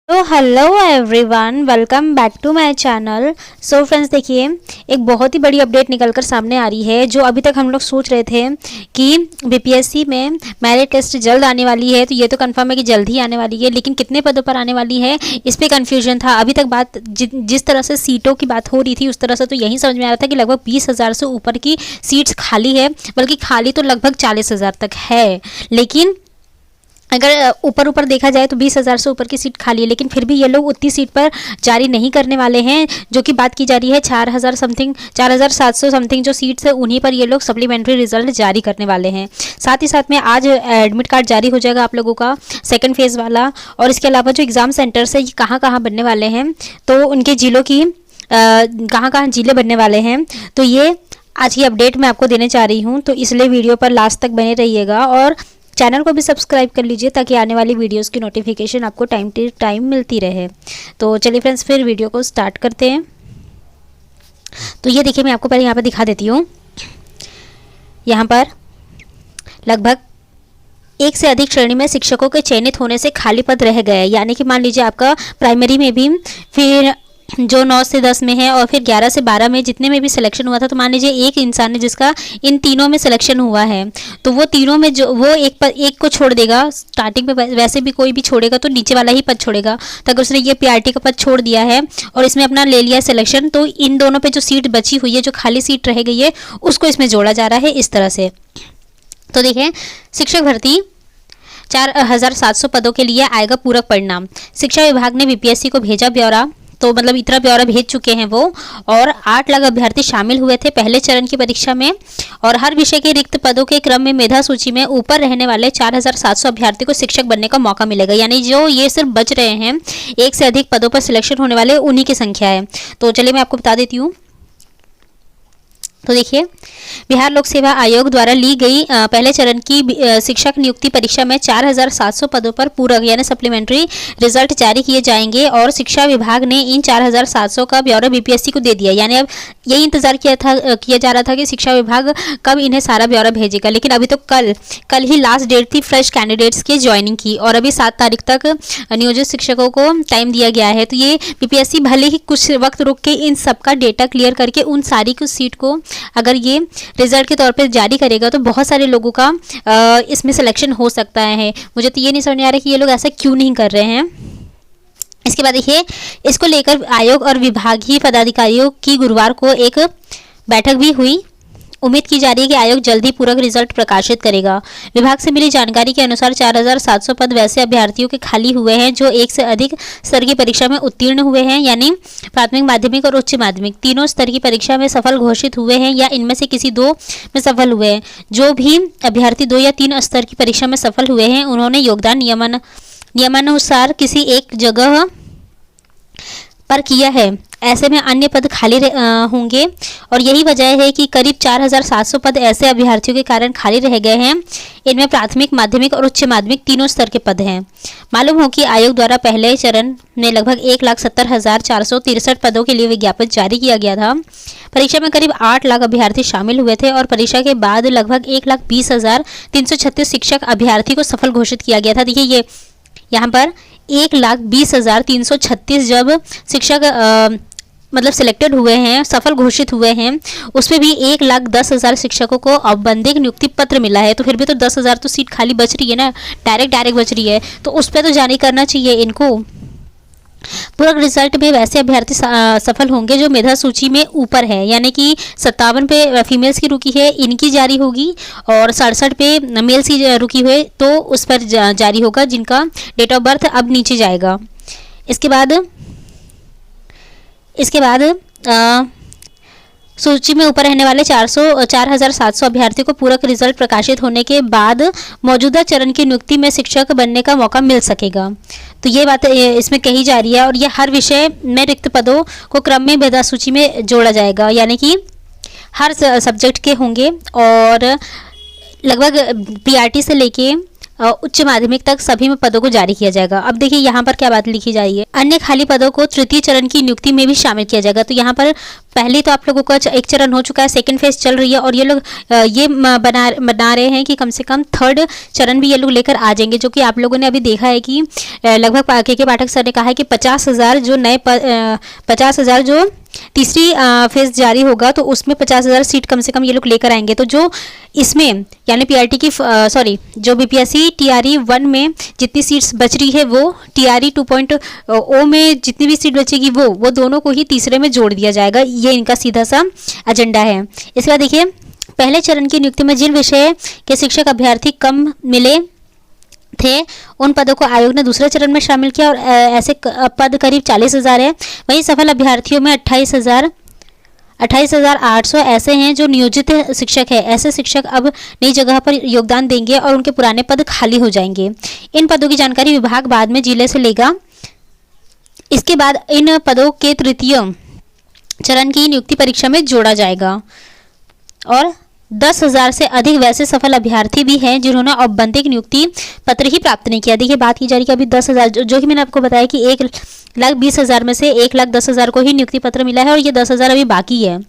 तो hello everyone, welcome back to my channel. So friends, देखिए एक बहुत ही बड़ी अपडेट निकलकर सामने आ रही है। जो अभी तक हम लोग सोच रहे थे कि बीपीएससी में मेरिट टेस्ट जल्द आने वाली है, तो ये तो कंफर्म है कि जल्द ही आने वाली है, लेकिन कितने पदों पर आने वाली है इस पे कंफ्यूजन था। अभी तक बात जिस तरह से सीटों की बात हो रही थी उस तरह से तो यही समझ में आ रहा था कि लगभग 20,000 से ऊपर की सीट्स खाली है, बल्कि खाली तो लगभग 40,000 तक है। लेकिन अगर ऊपर ऊपर देखा जाए तो 20,000 से ऊपर की सीट खाली है, लेकिन फिर भी ये लोग उतनी सीट पर जारी नहीं करने वाले हैं। जो कि बात की जा रही है 4,000 समथिंग, 4,700 समथिंग जो सीट्स है उन्हीं पर ये लोग सप्लीमेंट्री रिजल्ट जारी करने वाले हैं। साथ ही साथ में आज एडमिट कार्ड जारी हो जाएगा आप लोगों का, सेकेंड फेज़ वाला। और इसके अलावा जो एग्ज़ाम सेंटर्स है ये कहाँ कहाँ बनने वाले हैं, तो उनके जिलों की कहाँ कहाँ जिले बनने वाले हैं, तो ये आज की अपडेट मैं आपको देने चाह रही हूँ। तो इसलिए वीडियो पर लास्ट तक बने रहिएगा और चैनल को भी सब्सक्राइब कर लीजिए ताकि आने वाली वीडियोस की नोटिफिकेशन आपको टाइम टू टाइम मिलती रहे। तो चलिए फ्रेंड्स, फिर वीडियो को स्टार्ट करते हैं। तो ये देखिए, मैं आपको पहले यहाँ पर दिखा देती हूँ। यहाँ पर लगभग एक से अधिक श्रेणी में शिक्षकों के चयनित होने से खाली पद रह गए। यानी कि मान लीजिए आपका प्राइमरी में भी, फिर जो 9 से 10 में है और फिर 11 से 12 में जितने में भी सिलेक्शन हुआ था, तो मान लीजिए एक इंसान ने जिसका इन तीनों में सिलेक्शन हुआ है, तो वो तीनों में जो वो एक को छोड़ देगा स्टार्टिंग में। वैसे भी कोई भी छोड़ेगा तो नीचे वाला ही पद छोड़ेगा। तो अगर उसने ये पीआरटी का पद छोड़ दिया है और इसमें अपना ले लिया सिलेक्शन, तो इन दोनों पर जो सीट बची हुई है, जो खाली सीट रह गई है, उसको इसमें जोड़ा जा रहा है इस तरह से। तो देखें, शिक्षक भर्ती 4,700 पदों के लिए आएगा पूरक परिणाम। शिक्षा विभाग ने बीपीएससी को भेजा ब्यौरा, तो मतलब इतना ब्यौरा भेज चुके हैं वो। और 8 लाख अभ्यर्थी शामिल हुए थे पहले चरण की परीक्षा में। और हर विषय के रिक्त पदों के क्रम में मेधा सूची में ऊपर रहने वाले 4,700 अभ्यर्थी को शिक्षक बनने का मौका मिलेगा। यानी जो ये सिर्फ बच रहे हैं, एक से अधिक पदों पर सिलेक्शन होने वाले उन्हीं की संख्या है। तो चलिए मैं आपको बता देती हूँ। तो देखिए, बिहार लोक सेवा आयोग द्वारा ली गई पहले चरण की शिक्षक नियुक्ति परीक्षा में 4,700 पदों पर पूरक यानी सप्लीमेंट्री रिजल्ट जारी किए जाएंगे। और शिक्षा विभाग ने इन 4,700 का ब्यौरा बीपीएससी को दे दिया। यानी अब यही इंतजार किया जा रहा था कि शिक्षा विभाग कब इन्हें सारा ब्यौरा भेजेगा, लेकिन अभी तो कल ही लास्ट डेट थी फ्रेश कैंडिडेट्स की ज्वाइनिंग की, और अभी 7 तारीख तक नियोजित शिक्षकों को टाइम दिया गया है। तो ये बीपीएससी भले ही कुछ वक्त रुक के इन सबका डेटा क्लियर करके उन सारी कुछ सीट को अगर ये रिजल्ट के तौर पे जारी करेगा तो बहुत सारे लोगों का इसमें सिलेक्शन हो सकता है। मुझे तो ये नहीं समझ आ रहा कि ये लोग ऐसा क्यों नहीं कर रहे हैं। इसके बाद देखिए, इसको लेकर आयोग और विभागीय पदाधिकारियों की गुरुवार को एक बैठक भी हुई। उम्मीद की जा रही है कि आयोग जल्द ही पूरक रिजल्ट प्रकाशित करेगा। विभाग से मिली जानकारी के अनुसार 4,700 पद वैसे अभ्यर्थियों के खाली हुए हैं जो एक से अधिक स्तर की परीक्षा में उत्तीर्ण हुए हैं, यानी प्राथमिक, माध्यमिक और उच्च माध्यमिक तीनों स्तर की परीक्षा में सफल घोषित हुए हैं या इनमें से किसी 2 में सफल हुए हैं। जो भी अभ्यर्थी 2 या 3 स्तर की परीक्षा में सफल हुए हैं उन्होंने योगदान नियमानुसार किसी एक जगह पर किया है। ऐसे में अन्य पद खाली होंगे और यही वजह है कि करीब 4,700 पद ऐसे अभ्यर्थियों के कारण खाली रह गए हैं। इनमें प्राथमिक, माध्यमिक और उच्च माध्यमिक तीनों स्तर के पद हैं। मालूम हो कि आयोग द्वारा पहले चरण में लगभग 1,70,463 पदों के लिए विज्ञापन जारी किया गया था। परीक्षा में करीब 8 लाख अभ्यर्थी शामिल हुए थे और परीक्षा के बाद लगभग 1,20,336 शिक्षक अभ्यर्थी को सफल घोषित किया गया था। देखिए, ये यहाँ पर 1,20,336 जब शिक्षक मतलब सिलेक्टेड हुए हैं, सफल घोषित हुए हैं, उसमें भी 1,10,000 शिक्षकों को औपबंधिक नियुक्ति पत्र मिला है। तो फिर भी तो 10,000 तो सीट खाली बच रही है ना, डायरेक्ट बच रही है, तो उस पर तो जारी करना चाहिए इनको। पूरक रिजल्ट में वैसे अभ्यर्थी सफल होंगे जो मेधा सूची में ऊपर है, यानी कि 57 पे फीमेल्स की रुकी है, इनकी जारी होगी, और 67 पे मेल्स की रुकी हुई तो उस पर जारी होगा जिनका डेट ऑफ बर्थ अब नीचे जाएगा। इसके बाद सूची में ऊपर रहने वाले 4,700 अभ्यर्थियों को पूरक रिजल्ट प्रकाशित होने के बाद मौजूदा चरण की नियुक्ति में शिक्षक बनने का मौका मिल सकेगा। तो ये बात इसमें कही जा रही है। और यह हर विषय में रिक्त पदों को क्रम में मेधा सूची में जोड़ा जाएगा, यानी कि हर सब्जेक्ट के होंगे और लगभग पीआरटी से लेके उच्च माध्यमिक तक सभी में पदों को जारी किया जाएगा। अब देखिए यहाँ पर क्या बात लिखी जा रही है। अन्य खाली पदों को तृतीय चरण की नियुक्ति में भी शामिल किया जाएगा। तो यहाँ पर पहले तो आप लोगों का एक चरण हो चुका है, सेकंड फेज चल रही है और ये लोग ये बना रहे हैं कि कम से कम थर्ड चरण भी ये लोग लेकर आ जाएंगे, जो कि आप लोगों ने अभी देखा है कि लगभग के पाठक सर ने कहा है कि 50,000 जो नए 50,000 जो तीसरी फेज जारी होगा तो उसमें 50,000 सीट कम से कम ये लोग लेकर आएंगे। तो जो इसमें यानी पीआरटी की जो बीपीएससी टीआरई 1 में जितनी सीट्स बच रही है वो टीआरई 2.0 में जितनी भी सीट बचेगी वो दोनों को ही तीसरे में जोड़ दिया जाएगा। ये इनका सीधा सा एजेंडा है। इसके बाद देखिए, पहले चरण की नियुक्ति में जिन विषय के शिक्षक अभ्यर्थी कम मिले थे उन पदों को आयोग ने दूसरे चरण में शामिल किया और ऐसे पद करीब 40,000 है। वहीं सफल अभ्यर्थियों में 28,800 ऐसे हैं जो नियोजित शिक्षक है। ऐसे शिक्षक अब नई जगह पर योगदान देंगे और उनके पुराने पद खाली हो जाएंगे। इन पदों की जानकारी विभाग बाद में जिले से लेगा। इसके बाद इन पदों के तृतीय चरण की नियुक्ति परीक्षा में जोड़ा जाएगा और 10,000 से अधिक वैसे सफल अभ्यर्थी भी हैं जिन्होंने औपबंधिक नियुक्ति पत्र ही प्राप्त नहीं किया। देखिए, बात की जा रही है कि अभी 10,000 जो कि मैंने आपको बताया कि 1,20,000 में से 1,10,000 को ही नियुक्ति पत्र मिला है और ये 10,000 अभी बाकी है।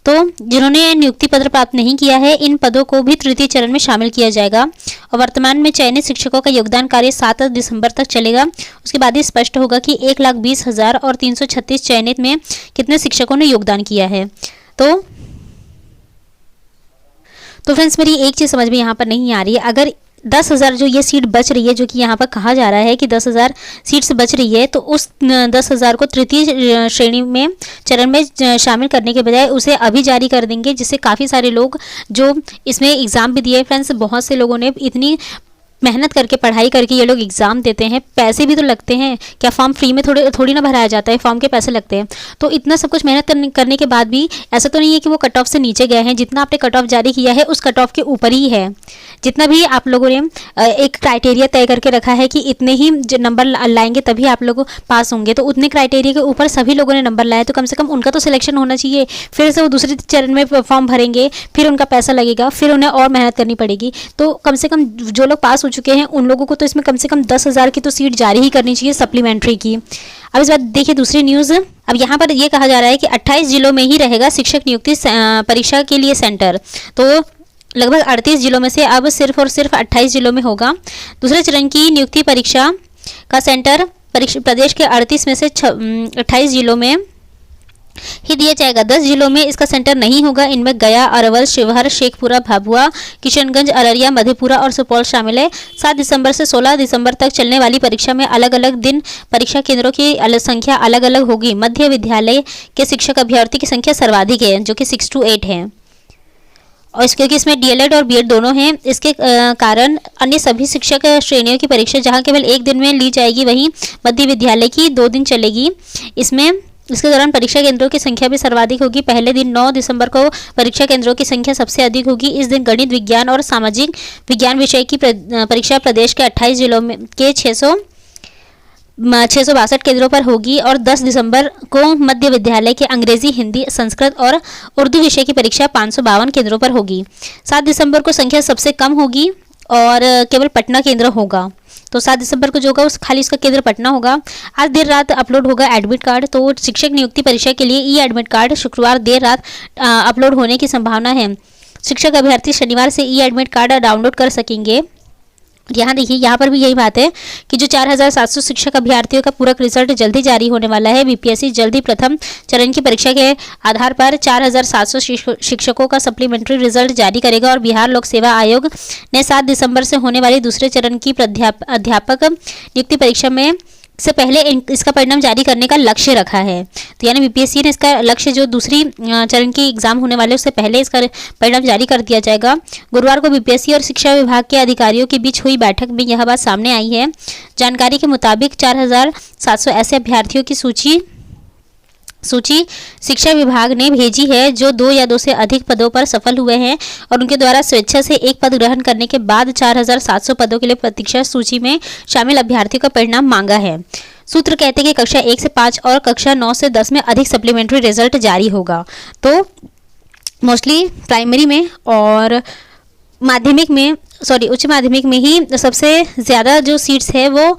तो जिन्होंने नियुक्ति पत्र प्राप्त नहीं किया है इन पदों को भी तृतीय चरण में शामिल किया जाएगा और वर्तमान में चयनित शिक्षकों का योगदान कार्य 7 दिसंबर तक चलेगा। उसके बाद ही स्पष्ट होगा कि 1,20,000 और 336 चयनित में कितने शिक्षकों ने योगदान किया है। तो फ्रेंड्स, मेरी एक चीज़ समझ में यहाँ पर नहीं आ रही है। अगर 10,000 जो ये सीट बच रही है, जो कि यहाँ पर कहा जा रहा है कि 10,000 सीट्स बच रही है, तो उस 10,000 को तृतीय श्रेणी में चरण में शामिल करने के बजाय उसे अभी जारी कर देंगे, जिससे काफ़ी सारे लोग जो इसमें एग्ज़ाम भी दिए फ्रेंड्स, बहुत से लोगों ने इतनी मेहनत करके पढ़ाई करके ये लोग एग्ज़ाम देते हैं, पैसे भी तो लगते हैं। क्या फॉर्म फ्री में थोड़ी ना भराया जाता है, फॉर्म के पैसे लगते हैं। तो इतना सब कुछ मेहनत करने के बाद भी ऐसा तो नहीं है कि वो कट ऑफ से नीचे गए हैं। जितना आपने कट ऑफ जारी किया है उस कट ऑफ के ऊपर ही है। जितना भी आप लोगों ने एक क्राइटेरिया तय करके रखा है कि इतने ही नंबर लाएंगे तभी आप लोग पास होंगे, तो उतने क्राइटेरिया के ऊपर सभी लोगों ने नंबर लाया, तो कम से कम उनका तो सिलेक्शन होना चाहिए। फिर से वो दूसरे चरण में फॉर्म भरेंगे, फिर उनका पैसा लगेगा, फिर उन्हें और मेहनत करनी पड़ेगी। तो कम से कम जो लोग पास हो चुके हैं उन लोगों को तो इसमें कम से कम 10,000 की तो सीट जारी ही करनी चाहिए सप्लीमेंट्री की। अब इस बात देखिए दूसरी न्यूज़। अब यहाँ पर ये कहा जा रहा है कि 28 जिलों में ही रहेगा शिक्षक नियुक्ति परीक्षा के लिए सेंटर। तो लगभग 38 जिलों में से अब सिर्फ और सिर्फ 28 जिलों में होगा। दूसरे चरण की नियुक्ति परीक्षा का सेंटर प्रदेश के 38 में से 28 जिलों में ही दिया जाएगा। 10 जिलों में इसका सेंटर नहीं होगा। इनमें गया, अरवल, शिवहर, शेखपुरा, भभुआ, किशनगंज, अररिया, मधेपुरा और सुपौल शामिल है। 7 दिसंबर से 16 दिसंबर तक चलने वाली परीक्षा में अलग अलग दिन परीक्षा केंद्रों की संख्या अलग अलग होगी। मध्य विद्यालय के शिक्षक अभ्यर्थी की संख्या सर्वाधिक है, जो कि 6 to 8 है। और क्योंकि इसमें डीएलएड और बीएड दोनों हैं, इसके कारण अन्य सभी शिक्षक श्रेणियों की परीक्षा जहां केवल 1 दिन में ली जाएगी, वहीं मध्य विद्यालय की 2 दिन चलेगी। इसके दौरान परीक्षा केंद्रों की संख्या भी सर्वाधिक होगी। पहले दिन 9 दिसंबर को परीक्षा केंद्रों की संख्या सबसे अधिक होगी। इस दिन गणित, विज्ञान और सामाजिक विज्ञान विषय की परीक्षा प्रदेश के 28 जिलों में के 662 केंद्रों पर होगी और 10 दिसंबर को मध्य विद्यालय के अंग्रेजी, हिंदी, संस्कृत और उर्दू विषय की परीक्षा 552 केंद्रों पर होगी। 7 दिसंबर को संख्या सबसे कम होगी और केवल पटना केंद्र होगा। तो 7 दिसंबर को जो होगा उस खाली उसका केंद्र पटना होगा। आज देर रात अपलोड होगा एडमिट कार्ड। तो शिक्षक नियुक्ति परीक्षा के लिए ई एडमिट कार्ड शुक्रवार देर रात अपलोड होने की संभावना है। शिक्षक अभ्यर्थी शनिवार से ई एडमिट कार्ड डाउनलोड कर सकेंगे। यहाँ देखिए, यहाँ पर भी यही बात है कि जो 4,700 शिक्षक अभ्यर्थियों का पूरक रिजल्ट जल्दी जारी होने वाला है। बीपीएससी जल्दी प्रथम चरण की परीक्षा के आधार पर 4,700 शिक्षकों का सप्लीमेंट्री रिजल्ट जारी करेगा और बिहार लोक सेवा आयोग ने 7 दिसंबर से होने वाली दूसरे चरण की अध्यापक नियुक्ति परीक्षा में से पहले इसका परिणाम जारी करने का लक्ष्य रखा है। तो यानी बीपीएससी ने इसका लक्ष्य जो दूसरी चरण की एग्जाम होने वाले उससे पहले इसका परिणाम जारी कर दिया जाएगा। गुरुवार को बीपीएससी और शिक्षा विभाग के अधिकारियों के बीच हुई बैठक में यह बात सामने आई है। जानकारी के मुताबिक 4,700 ऐसे अभ्यर्थियों की सूची शिक्षा विभाग ने भेजी है जो 2 या 2 से अधिक पदों पर सफल हुए हैं और उनके द्वारा स्वेच्छा से एक पद ग्रहण करने के बाद 4,700 पदों के लिए प्रतीक्षा सूची में शामिल अभ्यर्थियों का परिणाम मांगा है। सूत्र कहते हैं कि कक्षा 1 से 5 और कक्षा 9 से 10 में अधिक सप्लीमेंट्री रिजल्ट जारी होगा। तो मोस्टली प्राइमरी में और माध्यमिक में सॉरी उच्च माध्यमिक में ही सबसे ज़्यादा जो सीट्स है वो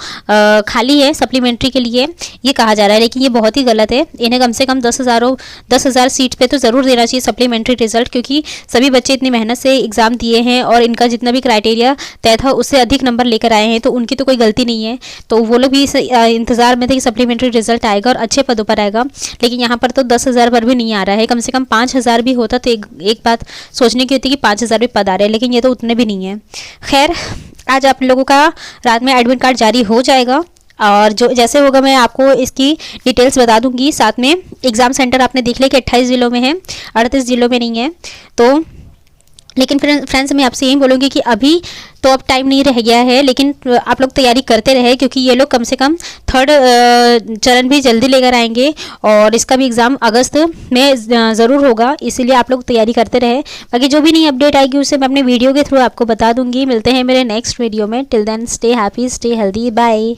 खाली है सप्लीमेंट्री के लिए, ये कहा जा रहा है। लेकिन ये बहुत ही गलत है। इन्हें कम से कम 10,000 सीट पे तो ज़रूर देना चाहिए सप्लीमेंट्री रिजल्ट, क्योंकि सभी बच्चे इतनी मेहनत से एग्ज़ाम दिए हैं और इनका जितना भी क्राइटेरिया तय था उससे अधिक नंबर लेकर आए हैं, तो उनकी तो कोई गलती नहीं है। तो वो लोग भी इंतज़ार में थे कि सप्लीमेंट्री रिजल्ट आएगा और अच्छे पदों पर आएगा। लेकिन यहाँ पर तो 10,000 पर भी नहीं आ रहा है। कम से कम 5,000 भी होता तो एक बात सोचने की होती कि 5,000 भी पद आ रहे हैं, लेकिन ये तो उतने भी नहीं है। खैर, आज आप लोगों का रात में एडमिट कार्ड जारी हो जाएगा और जो जैसे होगा मैं आपको इसकी डिटेल्स बता दूंगी। साथ में एग्ज़ाम सेंटर आपने देख लिया कि 28 ज़िलों में है, 38 ज़िलों में नहीं है। तो लेकिन फ्रेंड्स मैं आपसे यही बोलूँगी कि अभी तो अब टाइम नहीं रह गया है, लेकिन आप लोग तैयारी करते रहे, क्योंकि ये लोग कम से कम थर्ड चरण भी जल्दी लेकर आएंगे और इसका भी एग्ज़ाम अगस्त में ज़रूर होगा, इसीलिए आप लोग तैयारी करते रहे। बाकी जो भी नई अपडेट आएगी उसे मैं अपने वीडियो के थ्रू आपको बता दूंगी। मिलते हैं मेरे नेक्स्ट वीडियो में। Till then stay happy, stay healthy, bye.